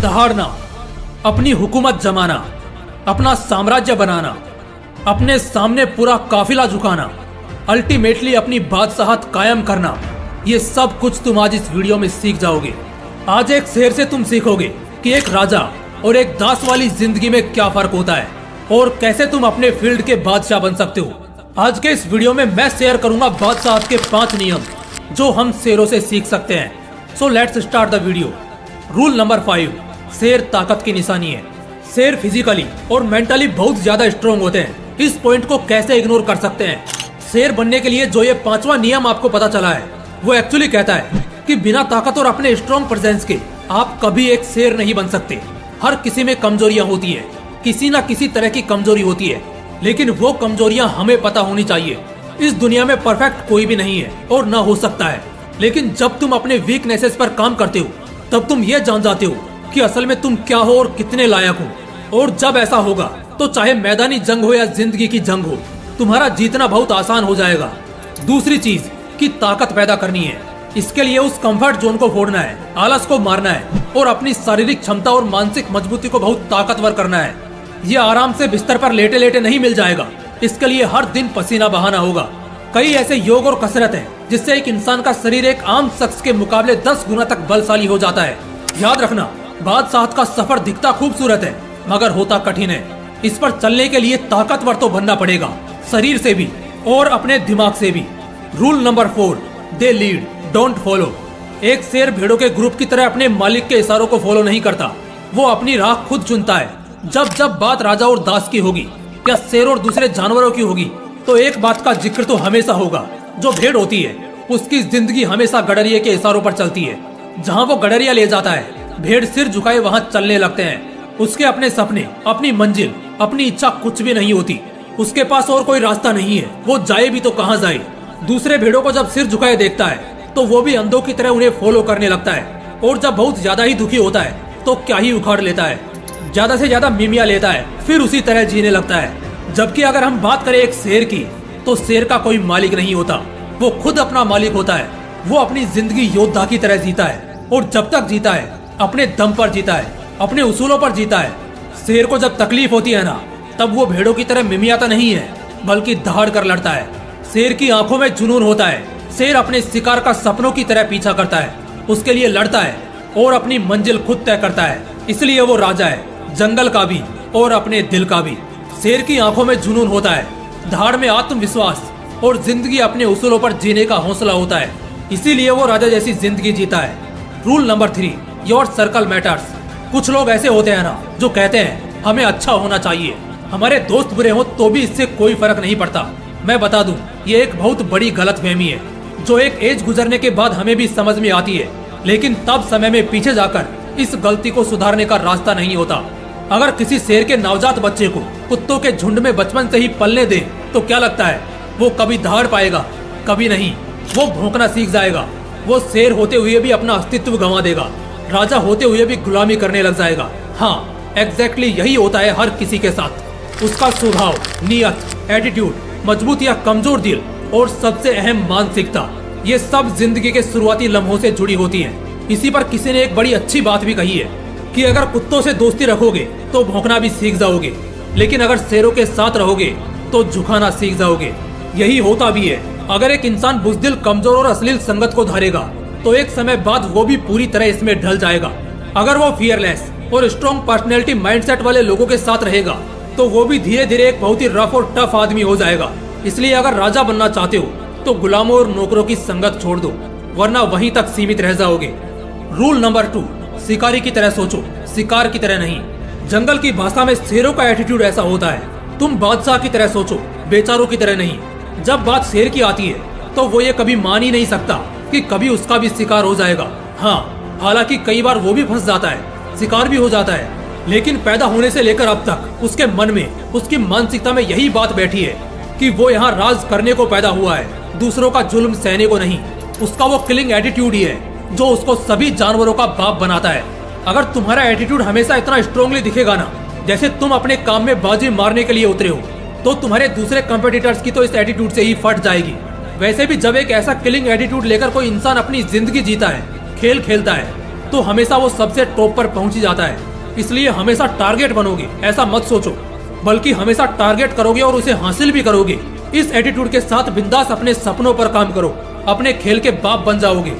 दहाड़ना, अपनी हुकूमत जमाना, अपना साम्राज्य बनाना, अपने सामने पूरा काफिला झुकाना, अल्टीमेटली अपनी बादशाहत कायम करना, ये सब कुछ तुम आज इस वीडियो में सीख जाओगे। आज एक शेर से तुम सीखोगे कि एक राजा और एक दास वाली जिंदगी में क्या फर्क होता है और कैसे तुम अपने फील्ड के बादशाह बन सकते हो। आज के इस वीडियो में मैं शेयर करूंगा बादशाह के 5 नियम जो हम शेरों से सीख सकते हैं। So let's start the video. Rule number 5, शेर ताकत की निशानी है। शेर फिजिकली और मेंटली बहुत ज्यादा स्ट्रॉन्ग होते हैं। इस पॉइंट को कैसे इग्नोर कर सकते हैं। शेर बनने के लिए जो ये 5वां नियम आपको पता चला है वो एक्चुअली कहता है कि बिना ताकत और अपने स्ट्रॉन्ग प्रेजेंस के आप कभी एक शेर नहीं बन सकते। हर किसी में कमजोरियां होती है, किसी ना किसी तरह की कमजोरी होती है, लेकिन वो कमजोरियां हमें पता होनी चाहिए। इस दुनिया में परफेक्ट कोई भी नहीं है और ना हो सकता है, लेकिन जब तुम अपने वीकनेसेस पर काम करते हो तब तुम ये जान जाते हो कि असल में तुम क्या हो और कितने लायक हो। और जब ऐसा होगा तो चाहे मैदानी जंग हो या जिंदगी की जंग हो, तुम्हारा जीतना बहुत आसान हो जाएगा। दूसरी चीज की ताकत पैदा करनी है। इसके लिए उस कंफर्ट जोन को फोड़ना है, आलस को मारना है और अपनी शारीरिक क्षमता और मानसिक मजबूती को बहुत ताकतवर करना है। ये आराम से बिस्तर पर लेटे लेटे नहीं मिल जाएगा। इसके लिए हर दिन पसीना बहाना होगा। कई ऐसे योग और कसरत हैं जिससे एक इंसान का शरीर एक आम शख्स के मुकाबले 10 गुना तक बलशाली हो जाता है। याद रखना, बादशाह का सफर दिखता खूबसूरत है मगर होता कठिन है। इस पर चलने के लिए ताकतवर तो बनना पड़ेगा, शरीर से भी और अपने दिमाग से भी। Rule number 4, they lead don't follow. एक शेर भेड़ों के ग्रुप की तरह अपने मालिक के इशारों को फॉलो नहीं करता, वो अपनी राह खुद चुनता है। जब जब बात राजा और दास की होगी या शेर और दूसरे जानवरों की होगी तो एक बात का जिक्र तो हमेशा होगा। जो भेड़ होती है उसकी जिंदगी हमेशा गडरिये के इशारों पर चलती है। जहाँ वो गडरिया ले जाता है भेड़ सिर झुकाए वहाँ चलने लगते हैं। उसके अपने सपने, अपनी मंजिल, अपनी इच्छा कुछ भी नहीं होती। उसके पास और कोई रास्ता नहीं है, वो जाए भी तो कहाँ जाए। दूसरे भेड़ों को जब सिर झुकाए देखता है तो वो भी अंधों की तरह उन्हें फॉलो करने लगता है। और जब बहुत ज्यादा ही दुखी होता है तो क्या ही उखाड़ लेता है, ज्यादा से ज्यादा मिमिया लेता है, फिर उसी तरह जीने लगता है। जबकि अगर हम बात करें एक शेर की तो शेर का कोई मालिक नहीं होता, वो खुद अपना मालिक होता है। वो अपनी जिंदगी योद्धा की तरह जीता है और जब तक जीता है अपने दम पर जीता है, अपने उसूलों पर जीता है। शेर को जब तकलीफ होती है ना तब वो भेड़ों की तरह मिमियाता नहीं है बल्कि दहाड़ कर लड़ता है। शेर की आंखों में जुनून होता है। शेर अपने शिकार का सपनों की तरह पीछा करता है, उसके लिए लड़ता है और अपनी मंजिल खुद तय करता है। इसलिए वो राजा है, जंगल का भी और अपने दिल का भी। शेर की आंखों में जुनून होता है, धाड़ में आत्मविश्वास और जिंदगी अपने उसूलों पर जीने का हौसला होता है। इसीलिए वो राजा जैसी जिंदगी जीता है। Rule number 3, your circle matters. कुछ लोग ऐसे होते हैं ना जो कहते हैं हमें अच्छा होना चाहिए, हमारे दोस्त बुरे हो तो भी इससे कोई फर्क नहीं पड़ता। मैं बता दूं, ये एक बहुत बड़ी गलतफहमी है जो एक एज गुजरने के बाद हमें भी समझ में आती है, लेकिन तब समय में पीछे जाकर इस गलती को सुधारने का रास्ता नहीं होता। अगर किसी शेर के नवजात बच्चे को कुत्तों के झुंड में बचपन से ही पलने दे तो क्या लगता है वो कभी दहाड़ पाएगा? कभी नहीं। वो भौंकना सीख जाएगा। वो शेर होते हुए भी अपना अस्तित्व गंवा देगा, राजा होते हुए भी गुलामी करने लग जाएगा। हाँ, एग्जैक्टली यही होता है हर किसी के साथ। उसका स्वभाव, नियत, एटीट्यूड, मजबूत या कमजोर दिल और सबसे अहम मानसिकता, ये सब जिंदगी के शुरुआती लम्हों से जुड़ी होती है। इसी पर किसी ने एक बड़ी अच्छी बात भी कही है कि अगर कुत्तों से दोस्ती रखोगे तो भौंकना भी सीख जाओगे, लेकिन अगर शेरों के साथ रहोगे तो झुकाना सीख जाओगे। यही होता भी है। अगर एक इंसान बुज़दिल, कमजोर और अश्लील संगत को धारेगा तो एक समय बाद वो भी पूरी तरह इसमें ढल जाएगा। अगर वो फियरलेस और स्ट्रॉन्ग पर्सनैलिटी माइंडसेट वाले लोगों के साथ रहेगा तो वो भी धीरे धीरे एक बहुत ही रफ और टफ आदमी हो जाएगा। इसलिए अगर राजा बनना चाहते हो तो गुलामों और नौकरों की संगत छोड़ दो, वरना वहीं तक सीमित रह जाओगे। रूल नंबर 2, शिकारी की तरह सोचो, शिकार की तरह नहीं। जंगल की भाषा में शेरों का एटीट्यूड ऐसा होता है, तुम बादशाह की तरह सोचो, बेचारों की तरह नहीं। जब बात शेर की आती है तो वो ये कभी मान ही नहीं सकता कि कभी उसका भी शिकार हो जाएगा। हाँ, हालांकि कई बार वो भी फंस जाता है, शिकार भी हो जाता है, लेकिन पैदा होने से लेकर अब तक उसके मन में, उसकी मानसिकता में यही बात बैठी है कि वो यहाँ राज करने को पैदा हुआ है, दूसरों का जुल्म सहने को नहीं। उसका वो किलिंग एटीट्यूड ही है जो उसको सभी जानवरों का बाप बनाता है। अगर तुम्हारा एटीट्यूड हमेशा इतना स्ट्रांगली दिखेगा ना जैसे तुम अपने काम में बाजी मारने के लिए उतरे हो, तो तुम्हारे दूसरे कंपेटिटर्स की तो इस एटीट्यूड से ही फट जाएगी। वैसे भी जब एक ऐसा किलिंग एटीट्यूड लेकर कोई इंसान अपनी जिंदगी जीता है, खेल खेलता है, तो हमेशा वो सबसे टॉप पर पहुंच ही जाता है। इसलिए हमेशा टारगेट बनोगे ऐसा मत सोचो, बल्कि हमेशा टारगेट करोगे और उसे हासिल भी करोगे। इस एटीट्यूड के साथ बिंदास अपने सपनों पर काम करो, अपने खेल के बाप बन जाओगे।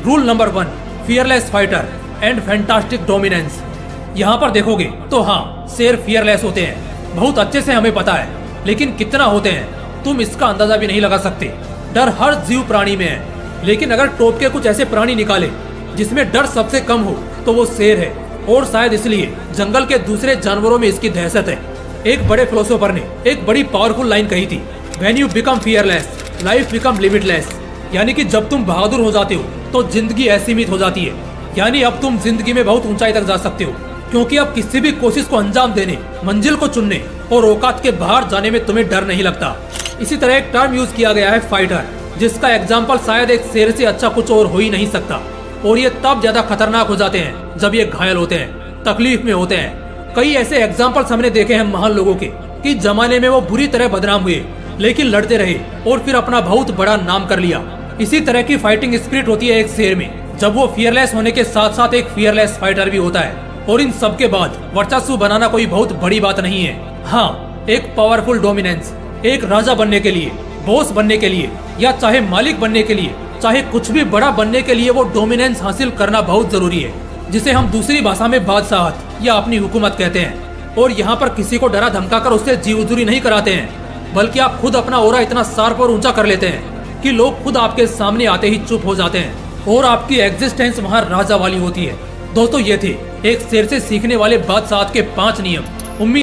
Rule number 1, fearless fighter and fantastic dominance. यहाँ पर देखोगे तो हाँ, शेर फियरलेस होते हैं, बहुत अच्छे से हमें पता है, लेकिन कितना होते हैं तुम इसका अंदाजा भी नहीं लगा सकते। डर हर जीव प्राणी में है, लेकिन अगर टॉप के कुछ ऐसे प्राणी निकाले जिसमें डर सबसे कम हो तो वो शेर है। और शायद इसलिए जंगल के दूसरे जानवरों में इसकी दहशत है। एक बड़े फिलोसोफर ने एक बड़ी पावरफुल लाइन कही थी, when you become fearless life become limitless. यानी कि जब तुम बहादुर हो जाते हो तो जिंदगी असीमित हो जाती है। यानी अब तुम जिंदगी में बहुत ऊंचाई तक जा सकते हो, क्योंकि अब किसी भी कोशिश को अंजाम देने, मंजिल को चुनने और औकात के बाहर जाने में तुम्हें डर नहीं लगता। इसी तरह एक टर्म यूज किया गया है फाइटर, जिसका एग्जाम्पल शायद एक शेर से अच्छा कुछ और हो ही नहीं सकता। और ये तब ज्यादा खतरनाक हो जाते हैं जब ये घायल होते हैं, तकलीफ में होते हैं। कई ऐसे एग्जाम्पल्स हमने देखे हैं महान लोगों के कि जमाने में वो बुरी तरह बदनाम हुए, लेकिन लड़ते रहे और फिर अपना बहुत बड़ा नाम कर लिया। इसी तरह की फाइटिंग स्पिरिट होती है एक शेर में, जब वो फियरलेस होने के साथ साथ एक फियरलेस फाइटर भी होता है। और इन सब के बाद वर्चस्व बनाना कोई बहुत बड़ी बात नहीं है। हाँ, एक पावरफुल डोमिनेंस, एक राजा बनने के लिए, बॉस बनने के लिए, या चाहे मालिक बनने के लिए, चाहे कुछ भी बड़ा बनने के लिए वो डोमिनेंस हासिल करना बहुत जरूरी है, जिसे हम दूसरी भाषा में बादशाहत या अपनी हुकूमत कहते हैं। और यहाँ पर किसी को डरा धमका कर उससे जीवजुरी नहीं कराते हैं, बल्कि आप खुद अपना ओरा इतना शार्प और ऊंचा कर लेते हैं कि लोग खुद आपके सामने आते ही चुप हो जाते हैं और आपकी एग्जिस्टेंस वहाँ राजा वाली होती है। दोस्तों, ये थे एक शेर से सीखने वाले बादशाहत के 5 नियम। उम्मीद